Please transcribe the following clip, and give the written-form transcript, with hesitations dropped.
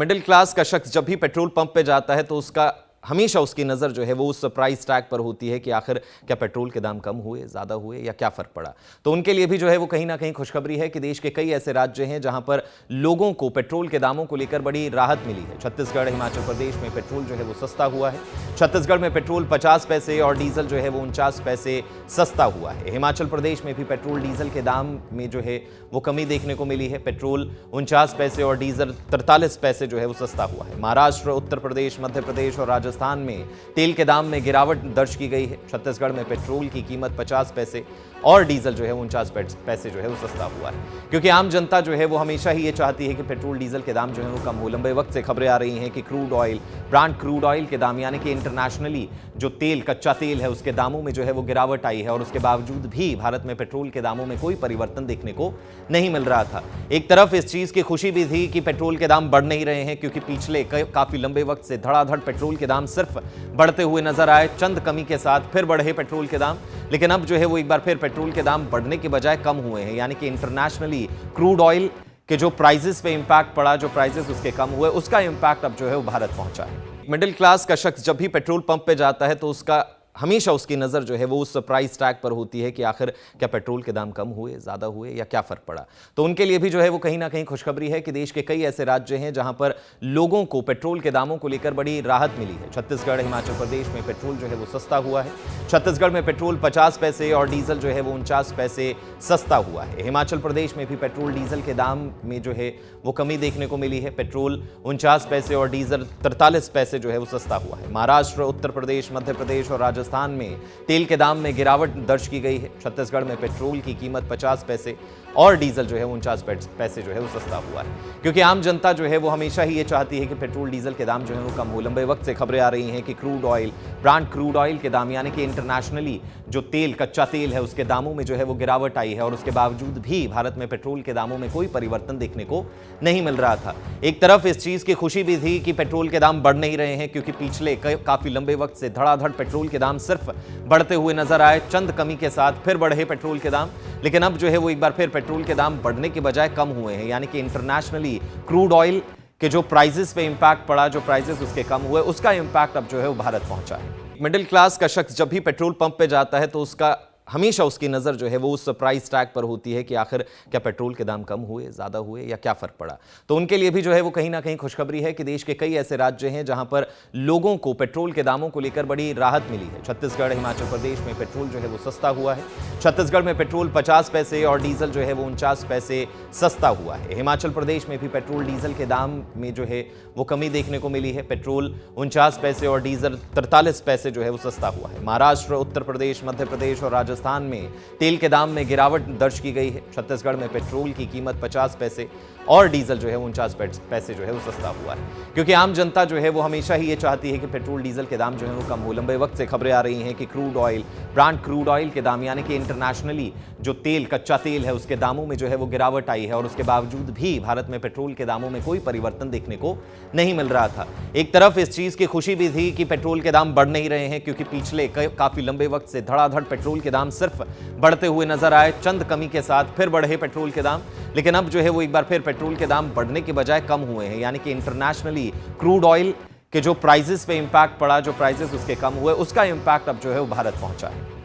Middle class का शख्स जब भी पेट्रोल पंप पे जाता है तो उसका हमेशा उसकी नज़र जो है वो उस प्राइस टैग पर होती है कि आखिर क्या पेट्रोल के दाम कम हुए, ज़्यादा हुए या क्या फ़र्क पड़ा। तो उनके लिए भी जो है वो कहीं ना कहीं खुशखबरी है कि देश के कई ऐसे राज्य हैं जहां पर लोगों को पेट्रोल के दामों को लेकर बड़ी राहत मिली है। छत्तीसगढ़, हिमाचल प्रदेश में पेट्रोल जो है वो सस्ता हुआ है। छत्तीसगढ़ में पेट्रोल 50 पैसे और डीजल जो है वो 49 पैसे सस्ता हुआ है। हिमाचल प्रदेश में भी पेट्रोल डीजल के दाम में जो है वो कमी देखने को मिली है। पेट्रोल 49 पैसे और डीजल 43 पैसे जो है वो सस्ता हुआ है। महाराष्ट्र, उत्तर प्रदेश, मध्य प्रदेश और राजस्थान में तेल के दाम में गिरावट दर्ज की गई है। छत्तीसगढ़ में पेट्रोल की कीमत 50 पैसे और डीजल जो है 49 पैसे जो है वो सस्ता हुआ है, क्योंकि आम जनता जो है वो हमेशा ही ये चाहती है कि पेट्रोल डीजल के दाम जो है वो कम हो। लंबे वक्त से खबरें आ रही हैं कि crude oil, brand crude oil के दाम यानी कि इंटरनेशनली जो तेल, कच्चा तेल है, उसके दामों में जो है वो गिरावट आई है और उसके बावजूद भी भारत में पेट्रोल के दामों में कोई परिवर्तन देखने को नहीं मिल रहा था। एक तरफ इस चीज की खुशी भी थी कि पेट्रोल के दाम बढ़ नहीं रहे हैं, क्योंकि पिछले काफी लंबे वक्त से धड़ाधड़ पेट्रोल के दाम सिर्फ बढ़ते हुए नजर आए। चंद कमी के साथ फिर बढ़े पेट्रोल के दाम, लेकिन अब जो है वो एक बार फिर पेट्रोल के दाम बढ़ने के बजाय कम हुए हैं, यानी कि इंटरनेशनली क्रूड ऑयल के जो प्राइसेस पे इंपैक्ट पड़ा, जो प्राइसेस उसके कम हुए, उसका इंपैक्ट अब जो है वो भारत पहुंचा है। मिडिल क्लास का शख्स जब भी पेट्रोल पंप पे जाता है तो उसका हमेशा उसकी नज़र जो है वो उस प्राइस टैग पर होती है कि आखिर क्या पेट्रोल के दाम कम हुए, ज़्यादा हुए या क्या फ़र्क पड़ा। तो उनके लिए भी जो है वो कहीं ना कहीं खुशखबरी है कि देश के कई ऐसे राज्य हैं जहां पर लोगों को पेट्रोल के दामों को लेकर बड़ी राहत मिली है। छत्तीसगढ़, हिमाचल प्रदेश में पेट्रोल जो है वो सस्ता हुआ है। छत्तीसगढ़ में पेट्रोल 50 पैसे और डीजल जो है वो 49 पैसे सस्ता हुआ है। हिमाचल प्रदेश में भी पेट्रोल डीजल के दाम में जो है वो कमी देखने को मिली है। पेट्रोल 49 पैसे और डीजल 43 पैसे जो है वो सस्ता हुआ है। महाराष्ट्र, उत्तर प्रदेश, मध्य प्रदेश और राजस्थान में तेल के दाम में गिरावट दर्ज की गई है। छत्तीसगढ़ में पेट्रोल की कीमत 50 पैसे और डीजल जो है 49 पैसे जो है वो सस्ता हुआ है, क्योंकि आम जनता जो है वो हमेशा ही ये चाहती है कि पेट्रोल डीजल के दाम जो है वो कम हो। लंबे वक्त से खबरें आ रही हैं कि crude oil, brand crude oil के दाम यानी कि इंटरनेशनली जो तेल, कच्चा तेल है, उसके दामों में जो है वो गिरावट आई है और उसके बावजूद भी भारत में पेट्रोल के दामों में कोई परिवर्तन देखने को नहीं मिल रहा था। एक तरफ इस चीज की खुशी भी थी कि पेट्रोल के दाम बढ़ नहीं रहे हैं, क्योंकि पिछले काफी लंबे वक्त से धड़ाधड़ पेट्रोल के दाम सिर्फ बढ़ते हुए नजर आए। चंद कमी के साथ फिर बढ़े पेट्रोल के दाम, लेकिन अब जो है वो एक बार फिर पेट्रोल के दाम बढ़ने के बजाय कम हुए हैं, यानी कि इंटरनेशनली क्रूड ऑयल के जो प्राइसेस पे इंपैक्ट पड़ा, जो प्राइसेस उसके कम हुए, उसका इंपैक्ट अब जो है वो भारत पहुंचा है। मिडिल क्लास का शख्स जब भी पेट्रोल पंप पे जाता है तो उसका हमेशा उसकी नज़र जो है वो उस प्राइस टैग पर होती है कि आखिर क्या पेट्रोल के दाम कम हुए, ज़्यादा हुए या क्या फ़र्क पड़ा। तो उनके लिए भी जो है वो कहीं ना कहीं खुशखबरी है कि देश के कई ऐसे राज्य हैं जहां पर लोगों को पेट्रोल के दामों को लेकर बड़ी राहत मिली है। छत्तीसगढ़, हिमाचल प्रदेश में पेट्रोल जो है वो सस्ता हुआ है। छत्तीसगढ़ में पेट्रोल 50 पैसे और डीजल जो है वो 49 पैसे सस्ता हुआ है। हिमाचल प्रदेश में भी पेट्रोल डीजल के दाम में जो है वो कमी देखने को मिली है। पेट्रोल 49 पैसे और डीजल 43 पैसे जो है वो सस्ता हुआ है। महाराष्ट्र, उत्तर प्रदेश, मध्य प्रदेश और राजस्थान में तेल के दाम में गिरावट दर्ज की गई है। छत्तीसगढ़ में पेट्रोल की कीमत 50 पैसे और डीजल जो है 49 पैसे जो है वो सस्ता हुआ है, क्योंकि आम जनता जो है वो हमेशा ही ये चाहती है कि पेट्रोल डीजल के दाम जो है वो कम हो। लंबे वक्त से खबरें आ रही हैं कि crude oil, brand crude oil के दाम यानी कि इंटरनेशनली जो तेल, कच्चा तेल है, उसके दामों में जो है वो गिरावट आई है और उसके बावजूद भी भारत में पेट्रोल के दामों में कोई परिवर्तन देखने को नहीं मिल रहा था। एक तरफ इस चीज की खुशी भी थी कि पेट्रोल के दाम बढ़ नहीं रहे हैं, क्योंकि पिछले काफी लंबे वक्त से धड़ाधड़ पेट्रोल के दाम सिर्फ बढ़ते हुए नजर आए। चंद कमी के साथ फिर बढ़े पेट्रोल के दाम, लेकिन अब जो है वो एक बार फिर पेट्रोल के दाम बढ़ने के बजाय कम हुए हैं, यानी कि इंटरनेशनली क्रूड ऑयल के जो प्राइसेस पे इंपैक्ट पड़ा, जो प्राइसेस उसके कम हुए, उसका इंपैक्ट अब जो है वो भारत पहुंचा है।